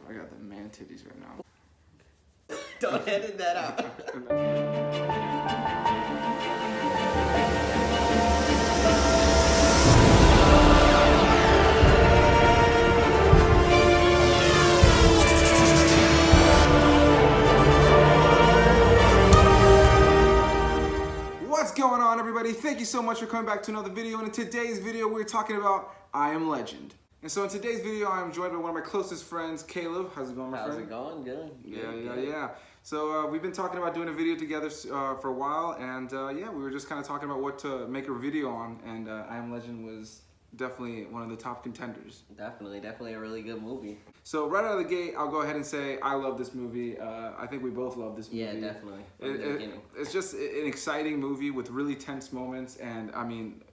I got the man titties right now. Don't edit that out. What's going on, everybody? Thank you so much for coming back to another video. And in today's video, we're talking about I Am Legend. And so in today's video, I'm joined by one of my closest friends, Caleb. How's it going, my friend? How's it going? Good. Yeah. So we've been talking about doing a video together for a while, and yeah, we were just kind of talking about what to make a video on, and I Am Legend was definitely one of the top contenders. Definitely a really good movie. So right out of the gate, I'll go ahead and say I love this movie. I think we both love this movie. Yeah, definitely. It's just an exciting movie with really tense moments, and I mean,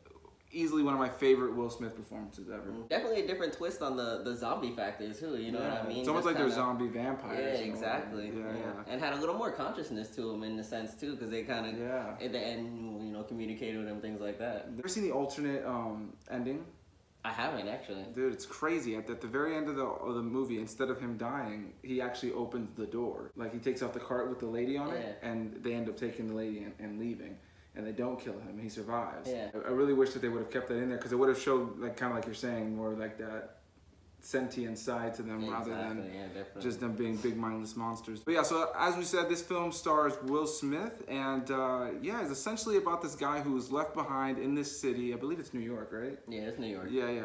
easily one of my favorite Will Smith performances ever. Definitely a different twist on the zombie factor too, you know what I mean? It's almost like they're zombie vampires. Yeah, exactly. Yeah. And had a little more consciousness to them in the sense too, because they kind of, at the end, you know, communicated with them, things like that. Ever seen the alternate ending? I haven't, actually. Dude, it's crazy. At the very end of the movie, instead of him dying, he actually opens the door. Like, he takes out the cart with the lady on it, and they end up taking the lady and leaving. And they don't kill him. He survives. Yeah. I really wish that they would have kept that in there, because it would have showed, like, kind of like you're saying, more like that sentient side to them, rather than just them being big mindless monsters. But yeah, so as we said, this film stars Will Smith, and yeah, it's essentially about this guy who's left behind in this city. I believe it's New York, right? Yeah, it's New York. Yeah.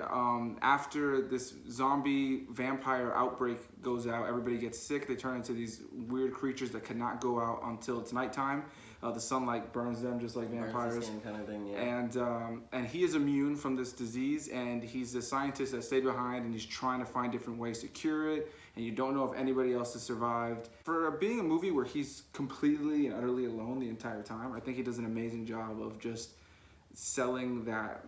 After this zombie vampire outbreak goes out, everybody gets sick. They turn into these weird creatures that cannot go out until it's nighttime. The sunlight burns them just like vampires. Burns the skin kind of thing, yeah. And he is immune from this disease, and he's a scientist that stayed behind, and he's trying to find different ways to cure it, and you don't know if anybody else has survived. For being a movie where he's completely and utterly alone the entire time, I think he does an amazing job of just selling that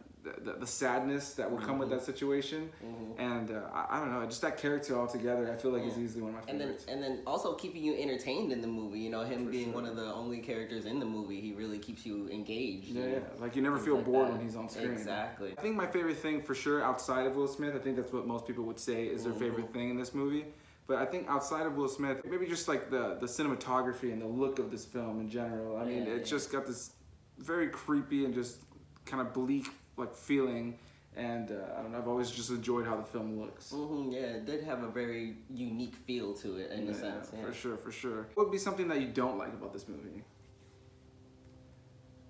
the sadness that will come with that situation. And I don't know, just that character altogether, I feel like is easily one of my favorites. And then also keeping you entertained in the movie, you know, him being one of the only characters in the movie, he really keeps you engaged. Yeah, like you never feel bored when he's on screen. Exactly. I think my favorite thing for sure outside of Will Smith, I think that's what most people would say is their favorite thing in this movie. But I think outside of Will Smith, maybe just like the cinematography and the look of this film in general. I mean, it's just got this very creepy and just kind of bleak like feeling, and I don't know, I've always just enjoyed how the film looks. Yeah, it did have a very unique feel to it in a sense. Yeah. For sure. What would be something that you don't like about this movie?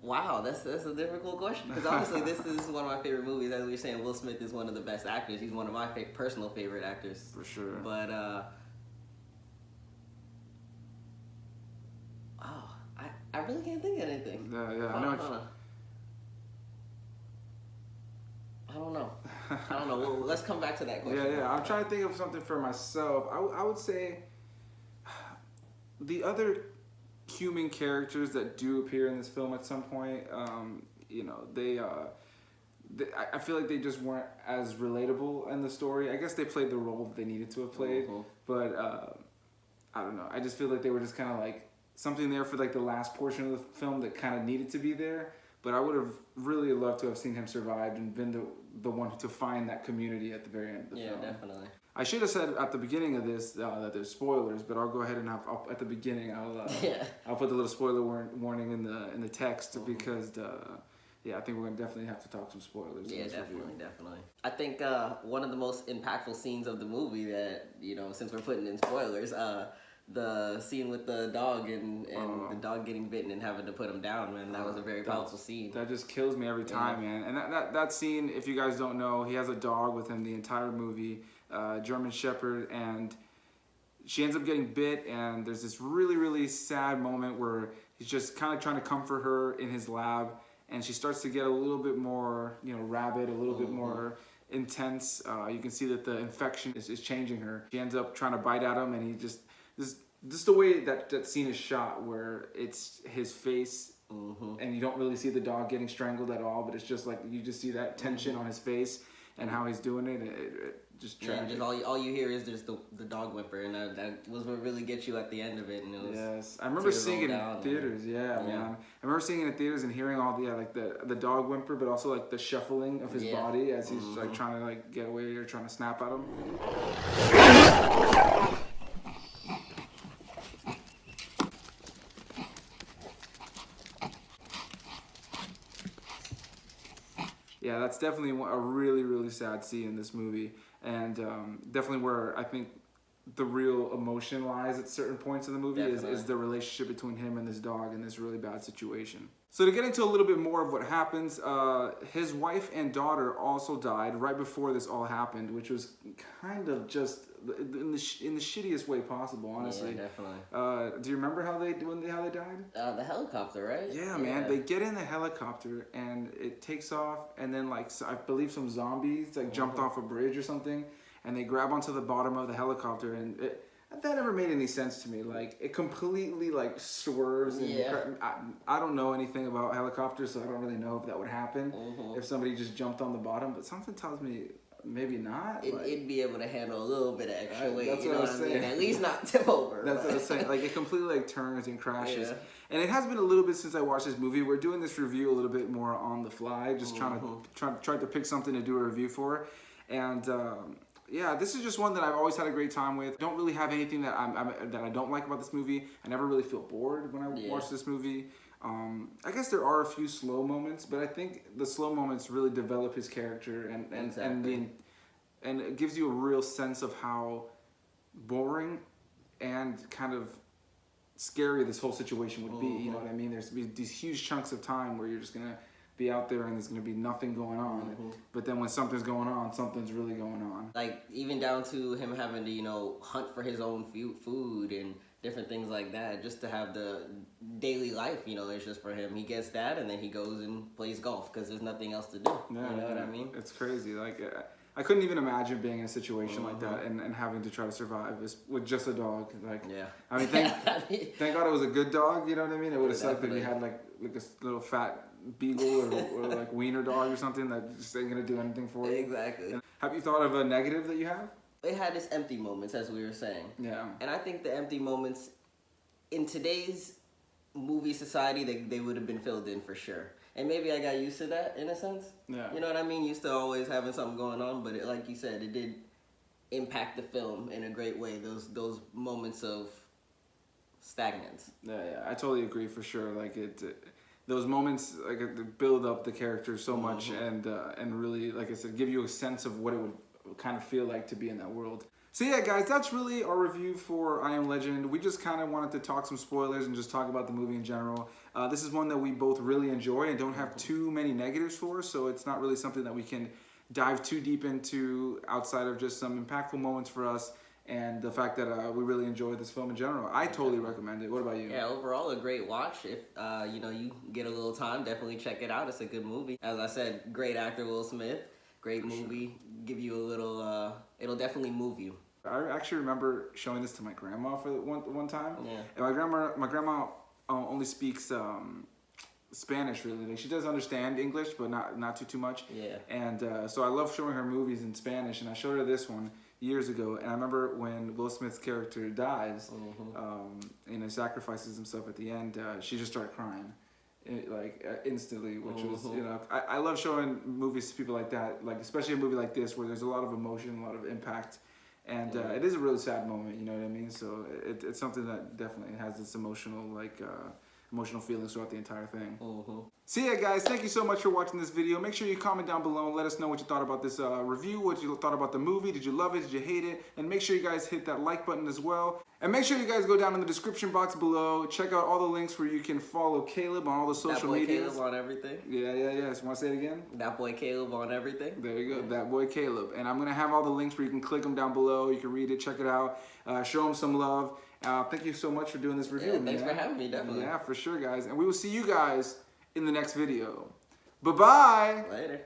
Wow, that's a difficult question, because honestly, this is one of my favorite movies. As we were saying, Will Smith is one of the best actors. He's one of my personal favorite actors. For sure. But I really can't think of anything. Yeah, I know. I don't know. Well, let's come back to that question. Yeah. I'm trying to think of something for myself. I would say the other human characters that do appear in this film at some point, you know, I feel like they just weren't as relatable in the story. I guess they played the role that they needed to have played, but I don't know. I just feel like they were just kind of like something there for like the last portion of the film that kind of needed to be there. But I would have really loved to have seen him survive and been the one to find that community at the very end of the film. Yeah, definitely. I should have said at the beginning of this that there's spoilers, but I'll go ahead and at the beginning I'll put the little spoiler warning in the text because yeah, I think we're gonna definitely have to talk some spoilers. Yeah, definitely. I think one of the most impactful scenes of the movie that, you know, since we're putting in spoilers, the scene with the dog and the dog getting bitten and having to put him down, man, that was a very powerful scene. That just kills me every time, man. And that scene, if you guys don't know, he has a dog with him the entire movie, German Shepherd, and she ends up getting bit, and there's this really, really sad moment where he's just kind of trying to comfort her in his lab, and she starts to get a little bit more, you know, rabid, a little bit more intense. You can see that the infection is changing her. She ends up trying to bite at him, and he just the way that scene is shot, where it's his face, and you don't really see the dog getting strangled at all, but it's just like you just see that tension on his face and how he's doing it. It just tragic. Just all you hear is just the dog whimper, and that was what really gets you at the end of it. And it was I remember seeing it in theaters. Man. I remember seeing it in theaters and hearing all the dog whimper, but also like the shuffling of his body as he's like trying to like get away or trying to snap at him. that's definitely a really, really sad scene in this movie, and definitely where I think the real emotion lies at certain points in the movie is the relationship between him and this dog in this really bad situation. So to get into a little bit more of what happens, his wife and daughter also died right before this all happened, which was kind of just in the shittiest way possible, honestly. Yeah, definitely. Do you remember how they died? The helicopter, right? Yeah, man. They get in the helicopter and it takes off, and then like I believe some zombies like jumped off a bridge or something, and they grab onto the bottom of the helicopter, and that never made any sense to me. Like it completely like swerves. And I don't know anything about helicopters, so I don't really know if that would happen if somebody just jumped on the bottom. But something tells me maybe not. It'd be able to handle a little bit of extra weight. That's you know what I was saying. At least not tip over. That's what I was saying. Like it completely like turns and crashes. And it has been a little bit since I watched this movie. We're doing this review a little bit more on the fly, just trying to pick something to do a review for, and. Yeah, this is just one that I've always had a great time with. Don't really have anything that I don't like about this movie. I never really feel bored when I watch this movie. I guess there are a few slow moments, but I think the slow moments really develop his character and it gives you a real sense of how boring and kind of scary this whole situation would be. You know what I mean? There's these huge chunks of time where you're just gonna be out there and there's going to be nothing going on, but then when something's going on, something's really going on. Like even down to him having to hunt for his own food and different things like that, just to have the daily life, it's just for him. He gets that and then he goes and plays golf because there's nothing else to do. You know what I mean? It's crazy. Like I couldn't even imagine being in a situation like that and having to try to survive with just a dog. Like, I mean, thank God it was a good dog. You know what I mean? It would have sucked if you had like a little fat beagle or like wiener dog or something that just ain't gonna do anything for you. Exactly. And have you thought of a negative that you have? It had its empty moments, as we were saying. Yeah. And I think the empty moments in today's movie society, they would have been filled in for sure. And maybe I got used to that in a sense. Yeah. You know what I mean? Used to always having something going on, but like you said, it did impact the film in a great way. Those moments of stagnance. Yeah, I totally agree for sure. Like those moments like build up the character so much and really, like I said, give you a sense of what it would kind of feel like to be in that world. So yeah, guys, that's really our review for I Am Legend. We just kind of wanted to talk some spoilers and just talk about the movie in general. This is one that we both really enjoy and don't have too many negatives for, so it's not really something that we can dive too deep into outside of just some impactful moments for us and the fact that we really enjoy this film in general. I totally recommend it. What about you? Yeah, overall a great watch. If you get a little time, definitely check it out. It's a good movie. As I said, great actor Will Smith. Great movie. Give you a little. It'll definitely move you. I actually remember showing this to my grandma for one time. Yeah. And my grandma only speaks Spanish really. Like she does understand English, but not too much. Yeah. And so I love showing her movies in Spanish, and I showed her this one years ago. And I remember when Will Smith's character dies, and sacrifices himself at the end, she just started crying. Instantly, which was, I love showing movies to people like that, like especially a movie like this where there's a lot of emotion, a lot of impact, and it is a really sad moment, you know what I mean? So it's something that definitely has this emotional feelings throughout the entire thing. So yeah, guys, thank you so much for watching this video. Make sure you comment down below and let us know what you thought about this review, what you thought about the movie. Did you love it? Did you hate it? And make sure you guys hit that like button as well. And make sure you guys go down in the description box below. Check out all the links where you can follow Caleb on all the social media. ThatBoyKalib on everything. Yeah. So want to say it again? ThatBoyKalib on everything. There you go, ThatBoyKalib. And I'm going to have all the links where you can click them down below. You can read it, check it out, show them some love. Thank you so much for doing this review. Yeah, thanks for having me, definitely. Yeah, for sure, guys. And we will see you guys in the next video. Bye-bye. Later.